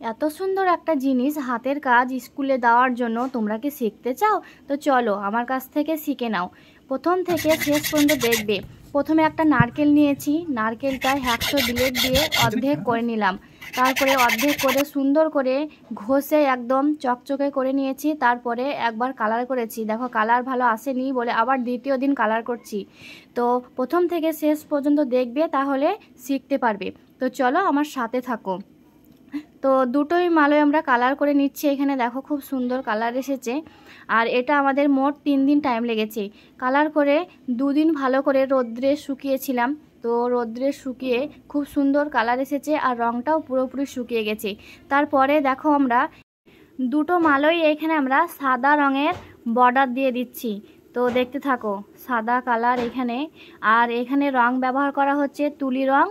এত সুন্দর একটা জিনিস হাতের কাজ স্কুলে দেওয়ার জন্য তোমরা কি শিখতে চাও? তো চলো আমার কাছ থেকে শিখে নাও। প্রথম থেকে শেষ পর্যন্ত দেখবে। প্রথমে একটা নারকেল নিয়েছি, নারকেলটা 100 ব্লেড দিয়ে অর্ধেক করে নিলাম। তারপরে অর্ধেক করে সুন্দর করে ঘষে একদম চকচকে করে নিয়েছি। তারপরে একবার কালার করেছি, দেখো কালার ভালো আসেনি বলে আবার দ্বিতীয় দিন কালার করছি। তো প্রথম থেকে শেষ পর্যন্ত দেখবে, তাহলে শিখতে পারবে। তো চলো আমার সাথে থাকো। তো দুটোই মালয় আমরা কালার করে নিচ্ছি। এখানে দেখো খুব সুন্দর কালার এসেছে। আর এটা আমাদের মোট 3 দিন টাইম লেগেছে কালার করে। 2 দিন ভালো করে রোদ্রে শুকিয়েছিলাম। তো রোদ্রে শুকিয়ে খুব সুন্দর কালার এসেছে আর রঙটাও পুরোপুরি শুকিয়ে গেছে। তারপরে দেখো আমরা দুটো মালয় এখানে আমরা সাদা রঙের বর্ডার দিয়ে দিচ্ছি। তো দেখতে থাকো, সাদা কালার এখানে। আর এখানে রং ব্যবহার করা হচ্ছে তুলি রং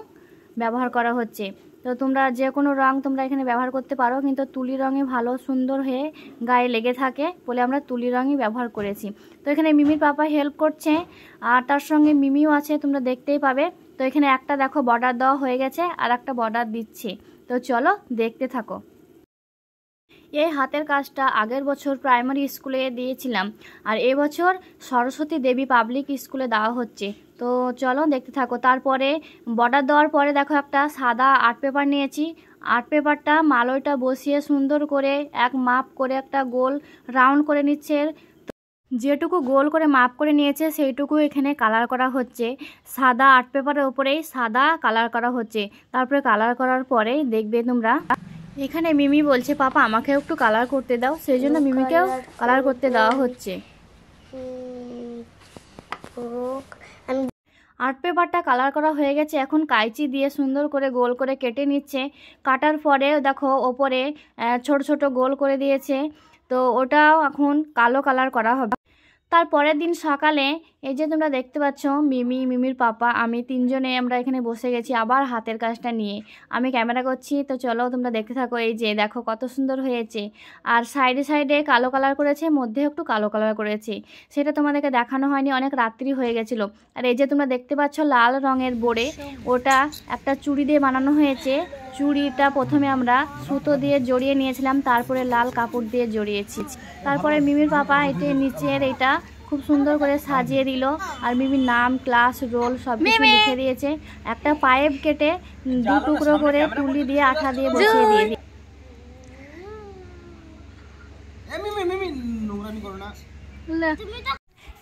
ব্যবহার করা হচ্ছে। তো তোমরা যে কোনো রং তোমরা এখানে ব্যবহার করতে পারো, কিন্তু তুলি রঙে ভালো সুন্দর হয়ে গায়ে লেগে থাকে বলে আমরা তুলি রঙই ব্যবহার করেছি। তো এখানে মিমির পাপা হেল্প করছে আর তার সঙ্গে মিমিও আছে, তোমরা দেখতেই পাবে। তো এখানে একটা দেখো বর্ডার দেওয়া হয়ে গেছে আর একটা বর্ডার দিচ্ছে। তো চলো দেখতে থাকো। এই হাতের কাজটা আগের বছর প্রাইমারি স্কুলে দিয়েছিলাম, আর এবছর সরস্বতী দেবী পাবলিক স্কুলে দেওয়া হচ্ছে। তো চলো দেখতে থাকো। তারপরে বর্ডার দেওয়ার পরে দেখো একটা সাদা আর্ট পেপার নিয়েছি। আর্ট পেপারটা মালয়টা বসিয়ে সুন্দর করে এক মাপ করে একটা গোল রাউন্ড করে নিচ্ছে। যেটুকু গোল করে মাপ করে নিয়েছে সেইটুকু এখানে কালার করা হচ্ছে। সাদা আর্ট পেপারের উপরেই সাদা কালার করা হচ্ছে। তারপরে কালার করার পরেই দেখবে তোমরা এখানে মিমি বলছে পাপা আমাকেও একটু কালার করতে দাও, সেই জন্য মিমিকেও কালার করতে দেওয়া হচ্ছে। আর্ট পেপারটা কালার করা হয়ে গেছে, এখন কাঁচি দিয়ে সুন্দর করে গোল করে কেটে নিচ্ছে। কাটার পরে দেখো ওপরে ছোট ছোট গোল করে দিয়েছে। তো ওটাও এখন কালো কালার করা হবে। তারপরের দিন সকালে এই যে তোমরা দেখতে পাচ্ছ মিমি, মিমির পাপা, আমি তিনজনে আমরা এখানে বসে গেছি আবার হাতের কাজটা নিয়ে। আমি ক্যামেরা করছি, তো চলো তোমরা দেখতে থাকো। এই যে দেখো কত সুন্দর হয়েছে। আর সাইডে সাইডে কালো কালার করেছে, মধ্যে একটু কালো কালার করেছে, সেটা তোমাদেরকে দেখানো হয়নি, অনেক রাত্রি হয়ে গেছিলো। আর এই যে তোমরা দেখতে পাচ্ছ লাল রঙের বোর্ডে ওটা একটা চুড়ি দিয়ে বানানো হয়েছে। চুড়িটা প্রথমে আমরা সুতো দিয়ে জড়িয়ে নিয়েছিলাম, তারপরে লাল কাপড় দিয়ে জড়িয়েছি। তারপরে মিমির পাপা এটা নিচের এটা খুব সুন্দর করে সাজিয়ে দিল। আর মিমির নাম, ক্লাস, রোল সব কিছু লিখে দিয়েছে। একটা পাইপ কেটে 2 টুকরো করে তুলি দিয়ে আঠা দিয়ে বসিয়ে দিয়ে দিই।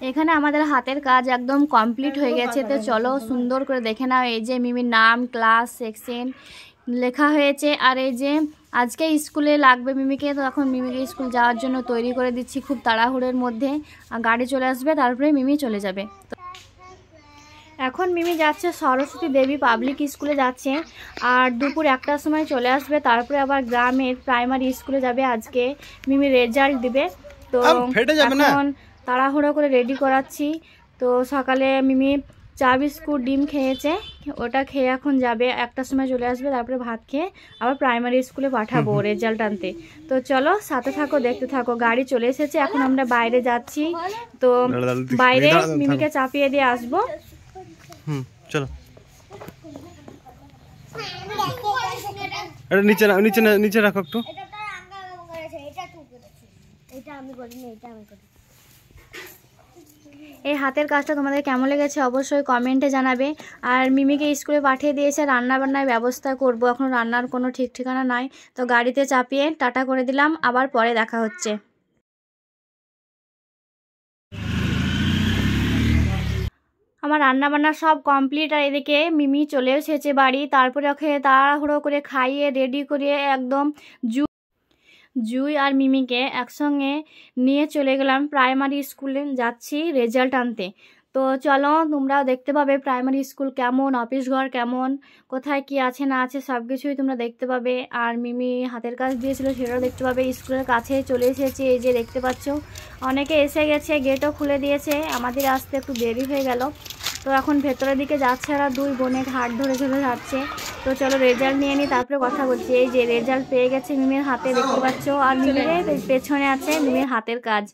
এখানে আমাদের হাতের কাজ একদম কমপ্লিট হয়ে গেছে। তো চলো সুন্দর করে দেখে নাও। এই যে মিমির নাম, ক্লাস, সেকশন লেখা হয়েছে। আর এই যে আজকে স্কুলে লাগবে মিমিকে, তো এখন মিমিকে স্কুল যাওয়ার জন্য তৈরি করে দিচ্ছি খুব তাড়াহুড়োর মধ্যে। গাড়ি চলে আসবে, তারপরে মিমি চলে যাবে। এখন মিমি যাচ্ছে সরস্বতী দেবী পাবলিক স্কুলে যাচ্ছে। আর দুপুর 1টার সময় চলে আসবে, তারপরে আবার গ্রামের প্রাইমারি স্কুলে যাবে। আজকে মিমি রেজাল্ট দিবে। তো এখন তাড়াহুড়ো করে রেডি করাচ্ছি। তো সকালে মিমি চা বিস্কুট ডিম খেয়েছে, ওটা খেয়ে এখন যাবে, 1টার সময় চলে আসবে, তারপরে ভাত খেয়ে আবার প্রাইমারি স্কুলে পাঠাবো রেজাল্ট আনতে। তো চলো সাথে থাকো, দেখতে থাকো। গাড়ি চলে এসেছে, এখন আমরা বাইরে যাচ্ছি। তো বাইরে মিমিকে চাপিয়ে দিয়ে আসবো। চলো নিচে নিচে নিচে রাখো একটু। এই হাতের কাজটা তোমাদের কেমন লেগেছে অবশ্যই কমেন্টে জানাবে। আর মিমিকে স্কুলে পাঠিয়ে দিয়েছে, রান্না বান্নার ব্যবস্থা করব। এখন রান্নার কোনো ঠিক ঠিকানা নাই। তো গাড়িতে চাপিয়ে টাটা করে দিলাম, আবার পরে দেখা হচ্ছে। আমার রান্না বান্না সব কমপ্লিট। আর এদিকে মিমি চলে এসেছে বাড়ি। তারপরে ওকে তাড়াহুড়ো করে খাইয়ে রেডি করিয়ে একদম জুই আর মিমিকে একসঙ্গে নিয়ে চলে গেলাম প্রাইমারি স্কুলে, যাচ্ছি রেজাল্ট আনতে। তো চলো তোমরাও দেখতে পাবে প্রাইমারি স্কুল কেমন, অফিস ঘর কেমন, কোথায় কি আছে না আছে সব কিছুই তোমরা দেখতে পাবে। আর মিমি হাতের কাজ দিয়েছিল সেটাও দেখতে পাবে। স্কুলের কাছে চলে এসেছে, এই যে দেখতে পাচ্ছ অনেকে এসে গেছে, গেটও খুলে দিয়েছে। আমাদের আসতে একটু দেরি হয়ে গেল। তো এখন ভেতরের দিকে যাচ্ছে, আর 2 বোনের হাত ধরে চলে যাচ্ছে। তো চলো রেজাল্ট নিয়ে নিই, তারপরে কথা বলছি। এই যে রেজাল্ট পেয়ে গেছে মিমির হাতে, দেখতে পাচ্ছ। আর মিমির পেছনে আছে মিমির হাতের কাজ।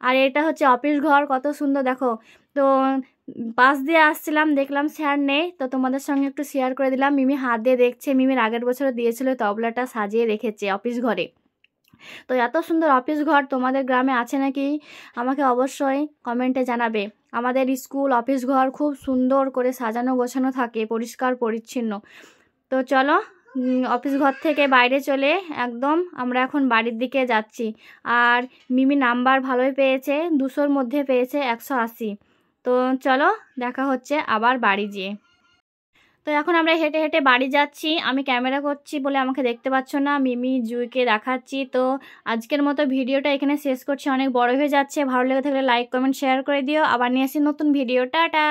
আর এটা হচ্ছে অফিস ঘর, কত সুন্দর দেখো। তো পাশ দিয়ে আসছিলাম, দেখলাম স্যার নেই, তো তোমাদের সঙ্গে একটু শেয়ার করে দিলাম। মিমি হাত দিয়ে দেখছে, মিমির আগের বছর দিয়েছিল তবলাটা সাজিয়ে রেখেছে অফিস ঘরে। তো এত সুন্দর অফিস ঘর তোমাদের গ্রামে আছে নাকি আমাকে অবশ্যই কমেন্টে জানাবে। আমাদের স্কুল অফিস ঘর খুব সুন্দর করে সাজানো গোছানো থাকে, পরিষ্কার পরিচ্ছন্ন। তো চলো অফিস ঘর থেকে বাইরে চলে একদম আমরা এখন বাড়ির দিকে যাচ্ছি। আর মিমি নাম্বার ভালোই পেয়েছে, 200-র মধ্যে পেয়েছে 180। তো চলো দেখা হচ্ছে আবার বাড়ি যেয়ে। তো এখন আমরা হেঁটে হেঁটে বাড়ি যাচ্ছি। আমি ক্যামেরা করছি বলে আমাকে দেখতে পাচ্ছ না, মিমি জুইকে দেখাচ্ছি। তো আজকের মতো ভিডিওটা এখানে শেষ করছি, অনেক বড় হয়ে যাচ্ছে। ভালো লেগে থাকলে লাইক কমেন্ট শেয়ার করে দিও। আবার নিয়ে আসি নতুন ভিডিও। টাটা।